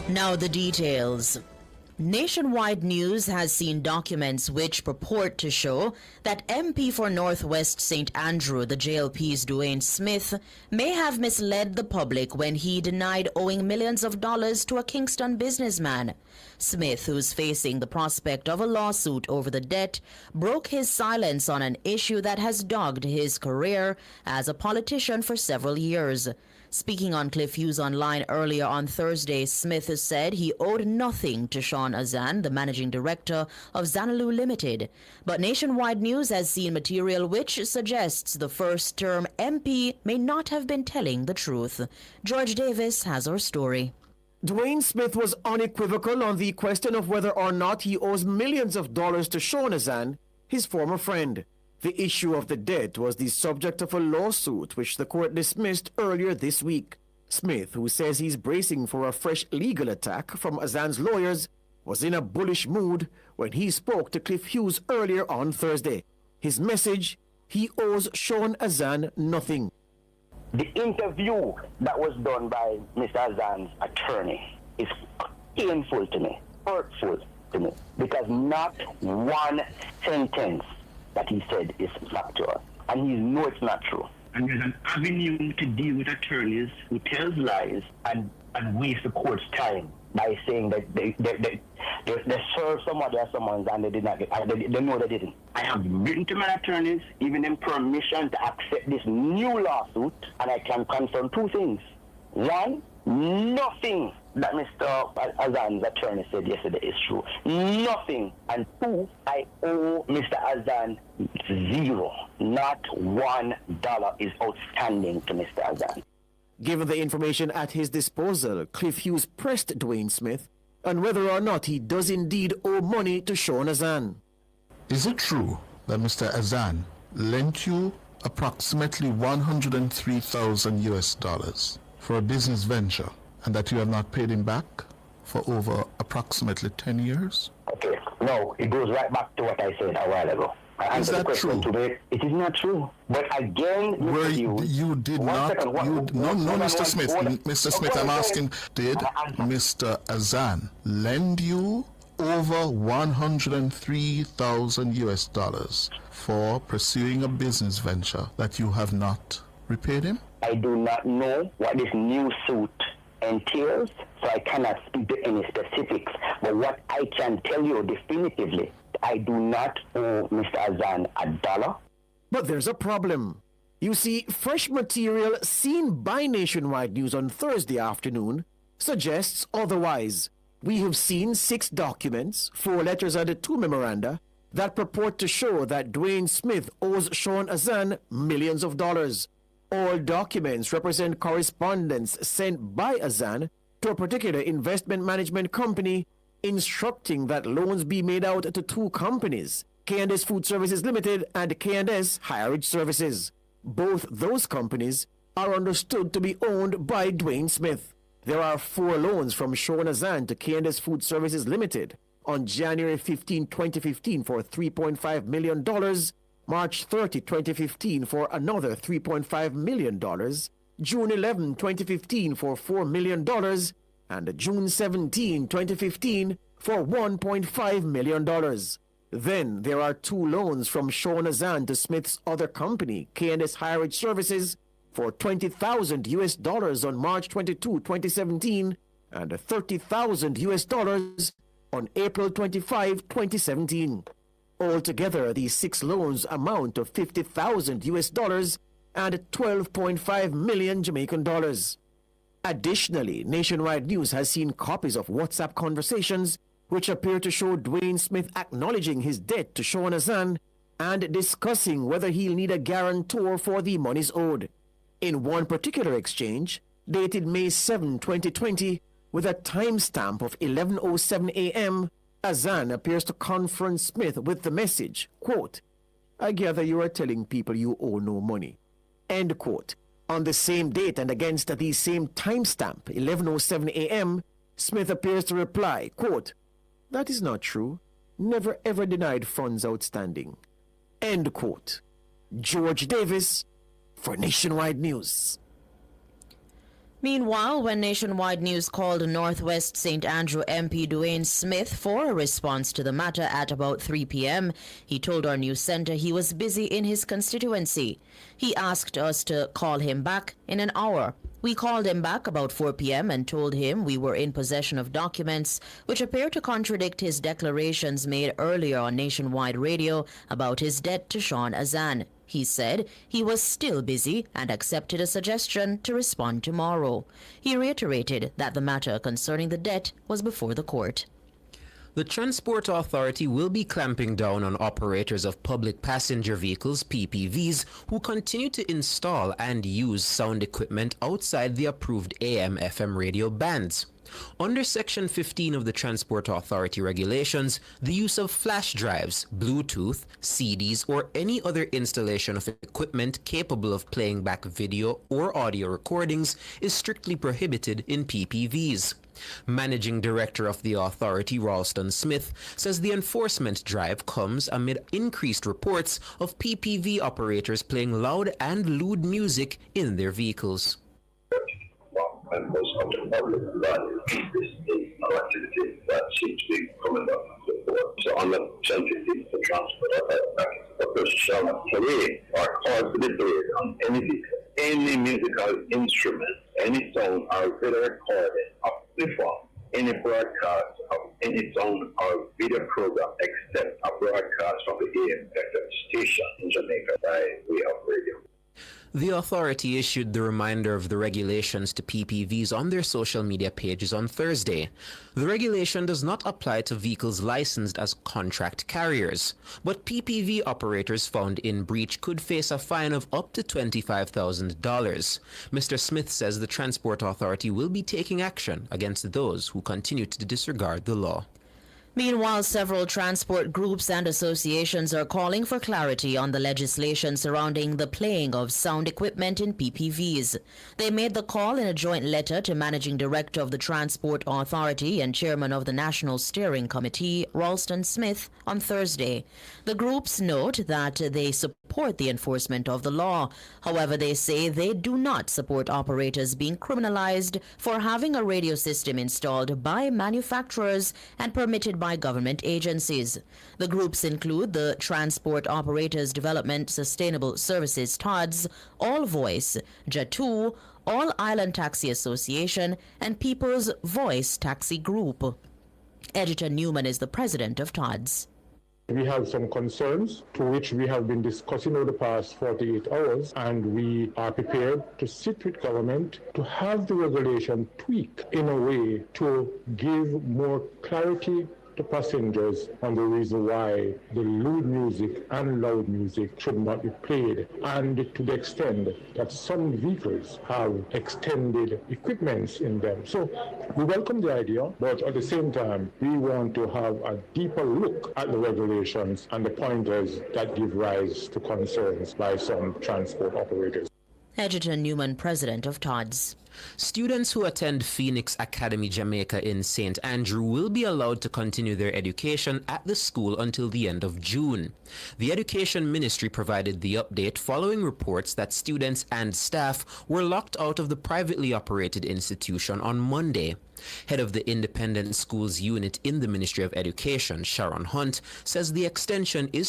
Now the details. Nationwide News has seen documents which purport to show that MP for Northwest St. Andrew, the JLP's Duane Smith, may have misled the public when he denied owing millions of dollars to a Kingston businessman. Smith, who's facing the prospect of a lawsuit over the debt, broke his silence on an issue that has dogged his career as a politician for several years. Speaking on Cliff Hughes Online earlier on Thursday, Smith has said he owed nothing to Sean Azan, the managing director of Xanadu Limited. But Nationwide News has seen material which suggests the first-term MP may not have been telling the truth. George Davis has our story. Duane Smith was unequivocal on the question of whether or not he owes millions of dollars to Sean Azan, his former friend. The issue of the debt was the subject of a lawsuit which the court dismissed earlier this week. Smith, who says he's bracing for a fresh legal attack from Azan's lawyers, was in a bullish mood when he spoke to Cliff Hughes earlier on Thursday. His message: he owes Sean Azan nothing. The interview that was done by Mr. Azan's attorney is painful to me, hurtful to me, because not one sentence that he said is factual, and he knows it's not true. And there's an avenue to deal with attorneys who tells lies and waste the court's time by saying that they served somebody or someone and they did not get, they know they didn't. I have written to my attorneys, giving them permission to accept this new lawsuit, and I can confirm two things. One, nothing that Mr. Azan's attorney said yesterday is true. Nothing. And two, I owe Mr. Azan zero. Not $1 is outstanding to Mr. Azan. Given the information at his disposal, Cliff Hughes pressed Duane Smith on whether or not he does indeed owe money to Sean Azan. Is it true that Mr. Azan lent you approximately $103,000 for a business venture, and that you have not paid him back for over approximately 10 years? Okay, no, it goes right back to what I said a while ago. I Is that true? Today. It is not true. But again, you did not. Mr. Smith. Mr. Smith, I'm asking, did Mr. Azan lend you over $103,000 for pursuing a business venture that you have not repaid him? I do not know what this new suit entails, so I cannot speak to any specifics. But what I can tell you definitively, I do not owe Mr. Azan $1. But there's a problem. You see, fresh material seen by Nationwide News on Thursday afternoon suggests otherwise. We have seen 6 documents, 4 letters and 2 memoranda that purport to show that Duane Smith owes Sean Azan millions of dollars. All documents represent correspondence sent by Azan to a particular investment management company instructing that loans be made out to 2 companies, K&S Food Services Limited and K&S Higher Services. Both those companies are understood to be owned by Duane Smith. There are 4 loans from Sean Azan to K&S Food Services Limited on January 15, 2015 for $3.5 million, March 30, 2015 for another $3.5 million, June 11, 2015 for $4 million, and June 17, 2015 for $1.5 million. Then there are 2 loans from Sean Azan to Smith's other company, K&S Higher Services, for $20,000 on March 22, 2017, and $30,000 on April 25, 2017. Altogether, these 6 loans amount to $50,000 and 12.5 million Jamaican dollars. Additionally, Nationwide News has seen copies of WhatsApp conversations which appear to show Duane Smith acknowledging his debt to Sean Azan and discussing whether he'll need a guarantor for the monies owed. In one particular exchange, dated May 7, 2020, with a timestamp of 11:07 a.m., Azan appears to confront Smith with the message, quote, "I gather you are telling people you owe no money," end quote. On the same date and against the same timestamp, 11:07 a.m., Smith appears to reply, quote, "That is not true. Never ever denied funds outstanding," end quote. George Davis for Nationwide News. Meanwhile, when Nationwide News called Northwest St. Andrew MP Duane Smith for a response to the matter at about 3 p.m., he told our news center he was busy in his constituency. He asked us to call him back in an hour. We called him back about 4 p.m. and told him we were in possession of documents which appear to contradict his declarations made earlier on Nationwide Radio about his debt to Sean Azan. He said he was still busy and accepted a suggestion to respond tomorrow. He reiterated that the matter concerning the debt was before the court. The Transport Authority will be clamping down on operators of public passenger vehicles, PPVs, who continue to install and use sound equipment outside the approved AM/FM radio bands. Under Section 15 of the Transport Authority regulations, the use of flash drives, Bluetooth, CDs, or any other installation of equipment capable of playing back video or audio recordings is strictly prohibited in PPVs. Managing Director of the authority, Ralston Smith, says the enforcement drive comes amid increased reports of PPV operators playing loud and lewd music in their vehicles. Members of the public that this is an activity that seems to be coming up before. So on the 10-15 for transport, a person shall not play or cause deliberate on any musical instrument, any song or video recording of any form, any broadcast of any song or video program except a broadcast from the AM/FM station in Jamaica by way of radio. The authority issued the reminder of the regulations to PPVs on their social media pages on Thursday. The regulation does not apply to vehicles licensed as contract carriers, but PPV operators found in breach could face a fine of up to $25,000. Mr. Smith says the Transport Authority will be taking action against those who continue to disregard the law. Meanwhile, several transport groups and associations are calling for clarity on the legislation surrounding the playing of sound equipment in PPVs. They made the call in a joint letter to Managing Director of the Transport Authority and Chairman of the National Steering Committee, Ralston Smith, on Thursday. The groups note that they support the enforcement of the law. However, they say they do not support operators being criminalized for having a radio system installed by manufacturers and permitted by government agencies. The groups include the Transport Operators Development Sustainable Services TODS, All Voice, JATU, All Island Taxi Association, and People's Voice Taxi Group. Editor Newman is the president of TODS. We have some concerns to which we have been discussing over the past 48 hours, and we are prepared to sit with government to have the regulation tweaked in a way to give more clarity to passengers on the reason why the lewd music and loud music should not be played, and to the extent that some vehicles have extended equipments in them. So we welcome the idea, but at the same time, we want to have a deeper look at the regulations and the pointers that give rise to concerns by some transport operators. Editor Newman, president of TODS. Students who attend Phoenix Academy Jamaica in St. Andrew will be allowed to continue their education at the school until the end of June. The Education Ministry provided the update following reports that students and staff were locked out of the privately operated institution on Monday. Head of the Independent Schools Unit in the Ministry of Education, Sharon Hunt, says the extension is